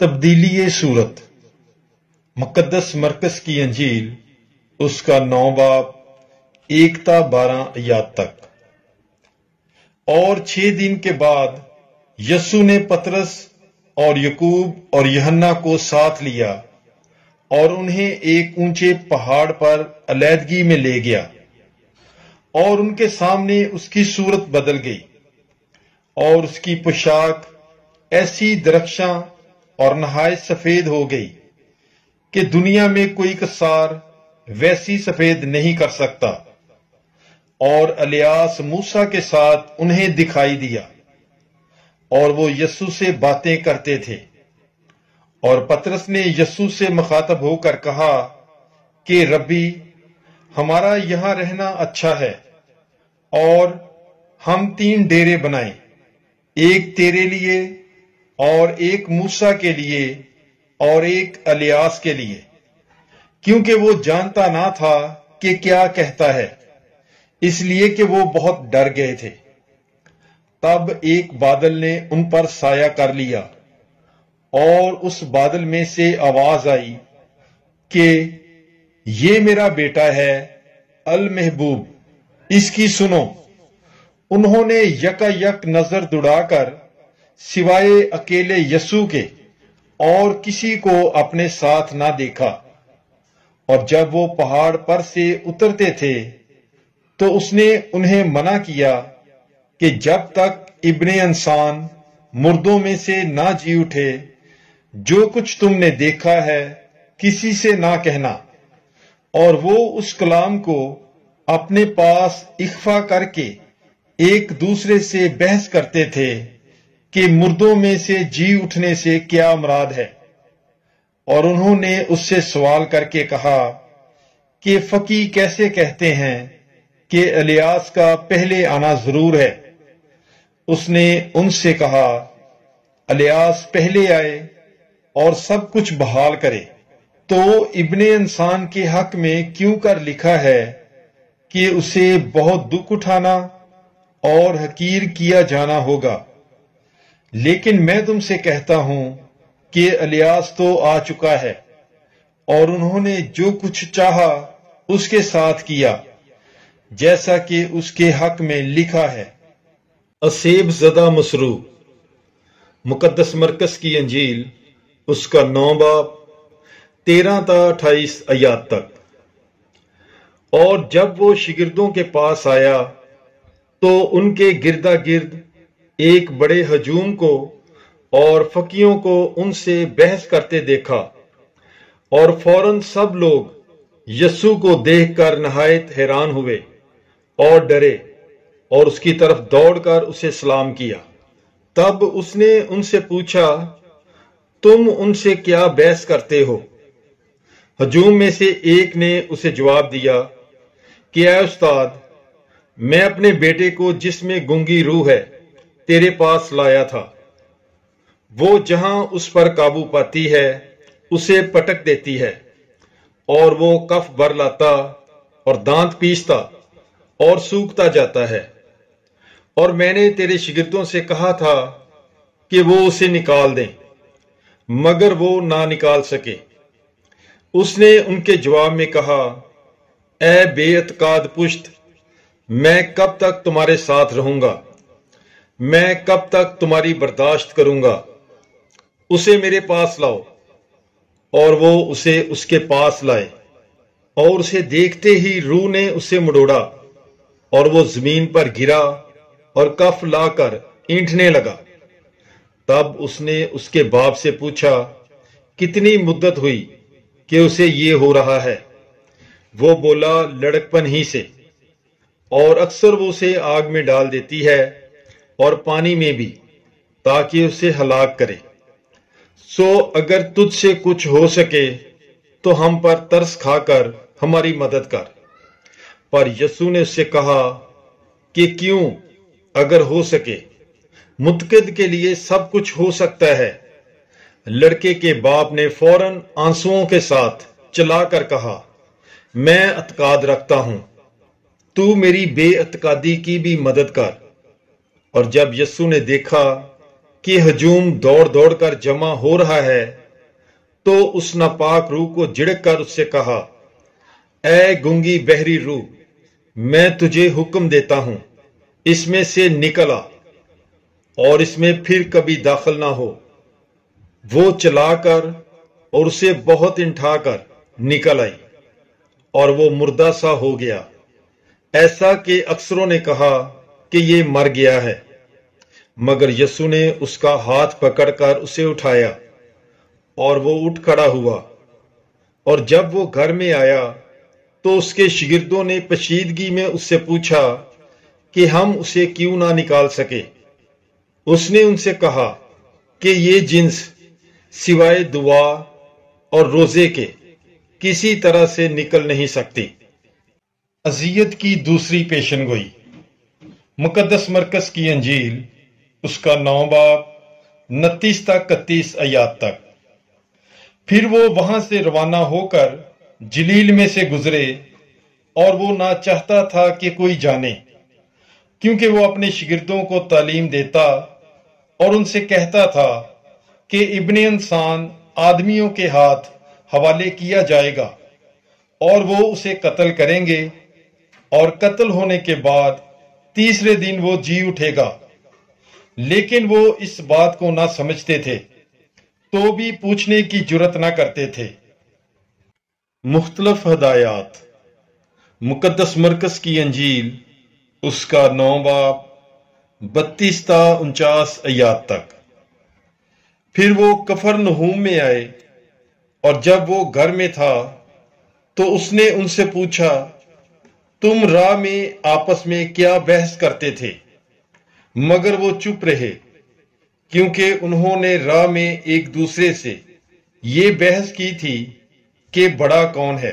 تبدیلی صورت مقدس مرکز کی انجیل اس کا 9 باب 1 تا 12 آیات تک۔ اور 6 دن کے بعد یسوع نے پطرس اور یعقوب اور یوحنا کو ساتھ لیا اور انہیں ایک اونچے پہاڑ پر علیحدگی میں لے گیا، اور ان کے سامنے اس کی صورت بدل گئی، اور اس کی پوشاک ایسی درخشاں اور نہایت سفید ہو گئی کہ دنیا میں کوئی کسار ویسی سفید نہیں کر سکتا۔ اور الیاس موسیٰ کے ساتھ انہیں دکھائی دیا، اور وہ یسوع سے باتیں کرتے تھے۔ اور پطرس نے یسوع سے مخاطب ہو کر کہا کہ ربی، ہمارا یہاں رہنا اچھا ہے، اور ہم 3 ڈیرے بنائیں، ایک تیرے لیے اور ایک موسیٰ کے لیے اور ایک الیاس کے لیے، کیونکہ وہ جانتا نہ تھا کہ کیا کہتا ہے، اس لیے کہ وہ بہت ڈر گئے تھے۔ تب ایک بادل نے ان پر سایہ کر لیا، اور اس بادل میں سے آواز آئی کہ یہ میرا بیٹا ہے المحبوب، اس کی سنو۔ انہوں نے یکا یک نظر دوڑا کر سوائے اکیلے یسوع کے اور کسی کو اپنے ساتھ نہ دیکھا۔ اور جب وہ پہاڑ پر سے اترتے تھے تو اس نے انہیں منع کیا کہ جب تک ابن انسان مردوں میں سے نہ جی اٹھے، جو کچھ تم نے دیکھا ہے کسی سے نہ کہنا۔ اور وہ اس کلام کو اپنے پاس اخفا کر کے ایک دوسرے سے بحث کرتے تھے کہ مردوں میں سے جی اٹھنے سے کیا مراد ہے۔ اور انہوں نے اس سے سوال کر کے کہا کہ فقی کیسے کہتے ہیں کہ الیاس کا پہلے آنا ضرور ہے؟ اس نے ان سے کہا، الیاس پہلے آئے اور سب کچھ بحال کرے، تو ابن انسان کے حق میں کیوں کر لکھا ہے کہ اسے بہت دکھ اٹھانا اور حقیر کیا جانا ہوگا۔ لیکن میں تم سے کہتا ہوں کہ الیاس تو آ چکا ہے، اور انہوں نے جو کچھ چاہا اس کے ساتھ کیا، جیسا کہ اس کے حق میں لکھا ہے۔ اسیب زدہ مسرو مقدس مرکز کی انجیل اس کا 9 باب 13 تا 28 آیات تک۔ اور جب وہ شاگردوں کے پاس آیا تو ان کے گردا گرد ایک بڑے ہجوم کو اور فقیوں کو ان سے بحث کرتے دیکھا، اور فوراً سب لوگ یسوع کو دیکھ کر نہایت حیران ہوئے اور ڈرے، اور اس کی طرف دوڑ کر اسے سلام کیا۔ تب اس نے ان سے پوچھا، تم ان سے کیا بحث کرتے ہو؟ ہجوم میں سے ایک نے اسے جواب دیا کہ اے استاد، میں اپنے بیٹے کو جس میں گنگی روح ہے تیرے پاس لایا تھا۔ وہ جہاں اس پر قابو پاتی ہے اسے پٹک دیتی ہے، اور وہ کف بھر لاتا اور دانت پیستا اور سوکھتا جاتا ہے۔ اور میں نے تیرے شاگردوں سے کہا تھا کہ وہ اسے نکال دیں، مگر وہ نہ نکال سکے۔ اس نے ان کے جواب میں کہا، اے بے اعتقاد پشت، میں کب تک تمہارے ساتھ رہوں گا؟ میں کب تک تمہاری برداشت کروں گا؟ اسے میرے پاس لاؤ۔ اور وہ اسے اس کے پاس لائے، اور اسے دیکھتے ہی روح نے اسے مڑوڑا، اور وہ زمین پر گرا اور کف لا کر اینٹھنے لگا۔ تب اس نے اس کے باپ سے پوچھا، کتنی مدت ہوئی کہ اسے یہ ہو رہا ہے؟ وہ بولا، لڑکپن ہی سے، اور اکثر وہ اسے آگ میں ڈال دیتی ہے اور پانی میں بھی، تاکہ اسے ہلاک کرے۔ سو اگر تجھ سے کچھ ہو سکے تو ہم پر ترس کھا کر ہماری مدد کر۔ پر یسوع نے اس سے کہا کہ کیوں، اگر ہو سکے، متقد کے لیے سب کچھ ہو سکتا ہے۔ لڑکے کے باپ نے فوراً آنسوؤں کے ساتھ چلا کر کہا، میں اعتقاد رکھتا ہوں، تو میری بے اعتقادی کی بھی مدد کر۔ اور جب یسوع نے دیکھا کہ ہجوم دوڑ دوڑ کر جمع ہو رہا ہے تو اس ناپاک روح کو جھڑک کر اس سے کہا، اے گونگی بحری روح، میں تجھے حکم دیتا ہوں، اس میں سے نکل آ اور اس میں پھر کبھی داخل نہ ہو۔ وہ چلا کر اور اسے بہت انٹھا کر نکل آئی اور وہ مردہ سا ہو گیا، ایسا کہ اکثروں نے کہا کہ یہ مر گیا ہے۔ مگر یسوع نے اس کا ہاتھ پکڑ کر اسے اٹھایا اور وہ اٹھ کھڑا ہوا، اور جب وہ گھر میں آیا تو اس کے شاگردوں نے پشیدگی میں اس سے پوچھا کہ ہم اسے کیوں نہ نکال سکے۔ اس نے ان سے کہا کہ یہ جنس سوائے دعا اور روزے کے کسی طرح سے نکل نہیں سکتی۔ اذیت کی دوسری پیشن گوئی۔ مقدس مرکز کی انجیل، اس کا 9 باب 29 تا 31 آیات تک۔ پھر وہ وہاں سے روانہ ہو کر جلیل میں سے گزرے، اور وہ نہ چاہتا تھا کہ کوئی جانے، کیونکہ وہ اپنے شاگردوں کو تعلیم دیتا اور ان سے کہتا تھا کہ ابن انسان آدمیوں کے ہاتھ حوالے کیا جائے گا، اور وہ اسے قتل کریں گے، اور قتل ہونے کے بعد تیسرے دن وہ جی اٹھے گا۔ لیکن وہ اس بات کو نہ سمجھتے تھے، تو بھی پوچھنے کی جرت نہ کرتے تھے۔ مختلف ہدایات۔ مقدس مرکز کی انجیل، اس کا 9 باب 32 تا 49 آیات تک۔ پھر وہ کفرنہوم میں آئے، اور جب وہ گھر میں تھا تو اس نے ان سے پوچھا، تم راہ میں آپس میں کیا بحث کرتے تھے؟ مگر وہ چپ رہے، کیونکہ انہوں نے راہ میں ایک دوسرے سے یہ بحث کی تھی کہ بڑا کون ہے۔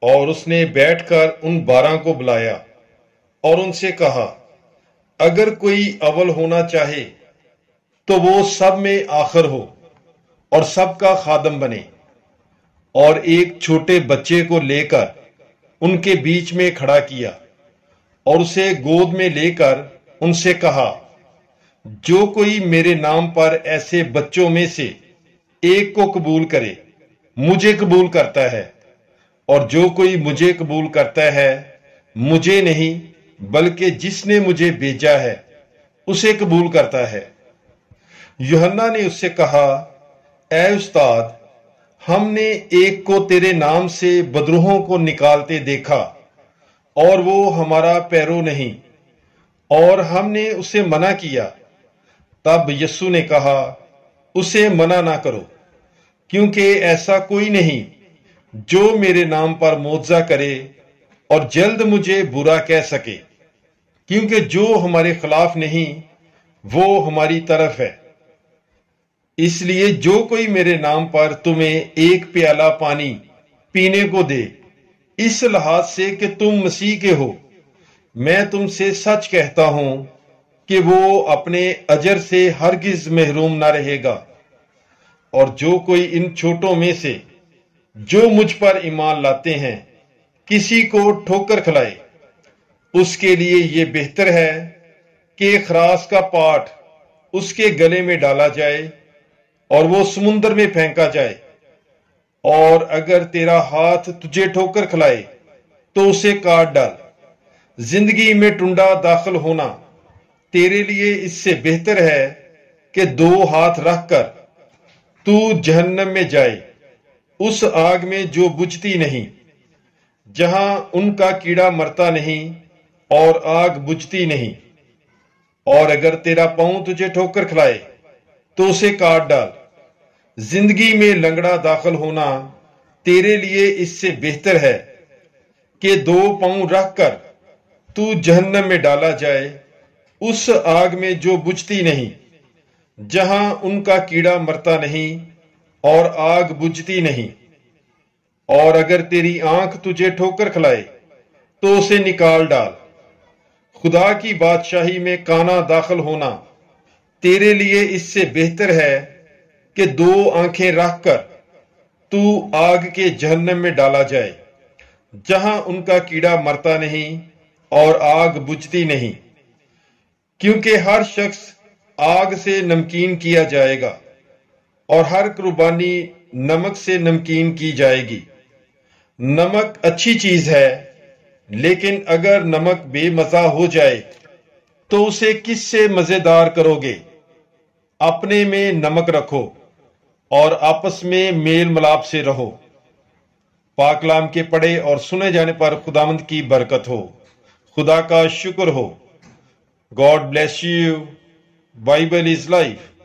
اور اس نے بیٹھ کر ان 12 کو بلایا اور ان سے کہا، اگر کوئی اول ہونا چاہے تو وہ سب میں آخر ہو اور سب کا خادم بنے۔ اور ایک چھوٹے بچے کو لے کر ان کے بیچ میں کھڑا کیا، اور اسے گود میں لے کر ان سے کہا، جو کوئی میرے نام پر ایسے بچوں میں سے ایک کو قبول کرے، مجھے قبول کرتا ہے، اور جو کوئی مجھے قبول کرتا ہے، مجھے نہیں بلکہ جس نے مجھے بھیجا ہے اسے قبول کرتا ہے۔ یوحنا نے اس سے کہا، اے استاد، ہم نے ایک کو تیرے نام سے بدروہوں کو نکالتے دیکھا، اور وہ ہمارا پیرو نہیں، اور ہم نے اسے منع کیا۔ تب یسوع نے کہا، اسے منع نہ کرو، کیونکہ ایسا کوئی نہیں جو میرے نام پر معجزہ کرے اور جلد مجھے برا کہہ سکے، کیونکہ جو ہمارے خلاف نہیں وہ ہماری طرف ہے۔ اس لیے جو کوئی میرے نام پر تمہیں ایک پیالہ پانی پینے کو دے، اس لحاظ سے کہ تم مسیح کے ہو، میں تم سے سچ کہتا ہوں کہ وہ اپنے اجر سے ہرگز محروم نہ رہے گا۔ اور جو کوئی ان چھوٹوں میں سے جو مجھ پر ایمان لاتے ہیں کسی کو ٹھوکر کھلائے، اس کے لیے یہ بہتر ہے کہ خراش کا پاٹ اس کے گلے میں ڈالا جائے اور وہ سمندر میں پھینکا جائے۔ اور اگر تیرا ہاتھ تجھے ٹھوکر کھلائے تو اسے کاٹ ڈال۔ زندگی میں ٹنڈا داخل ہونا تیرے لیے اس سے بہتر ہے کہ 2 ہاتھ رکھ کر تو جہنم میں جائے، اس آگ میں جو بجھتی نہیں، جہاں ان کا کیڑا مرتا نہیں اور آگ بجھتی نہیں۔ اور اگر تیرا پاؤں تجھے ٹھوکر کھلائے تو اسے کاٹ ڈال۔ زندگی میں لنگڑا داخل ہونا تیرے لیے اس سے بہتر ہے کہ 2 پاؤں رکھ کر تو جہنم میں ڈالا جائے، اس آگ میں جو بجھتی نہیں، جہاں ان کا کیڑا مرتا نہیں اور آگ بجھتی نہیں۔ اور اگر تیری آنکھ تجھے ٹھوکر کھلائے تو اسے نکال ڈال۔ خدا کی بادشاہی میں کانا داخل ہونا تیرے لیے اس سے بہتر ہے کہ 2 آنکھیں رکھ کر تو آگ کے جہنم میں ڈالا جائے، جہاں ان کا کیڑا مرتا نہیں اور آگ بجھتی نہیں۔ کیونکہ ہر شخص آگ سے نمکین کیا جائے گا اور ہر قربانی نمک سے نمکین کی جائے گی۔ نمک اچھی چیز ہے، لیکن اگر نمک بے مزہ ہو جائے تو اسے کس سے مزیدار کرو گے؟ اپنے میں نمک رکھو اور آپس میں میل ملاپ سے رہو۔ پاک کلام کے پڑھے اور سنے جانے پر خداوند کی برکت ہو۔ خدا کا شکر ہو۔ God bless you. Bible is life.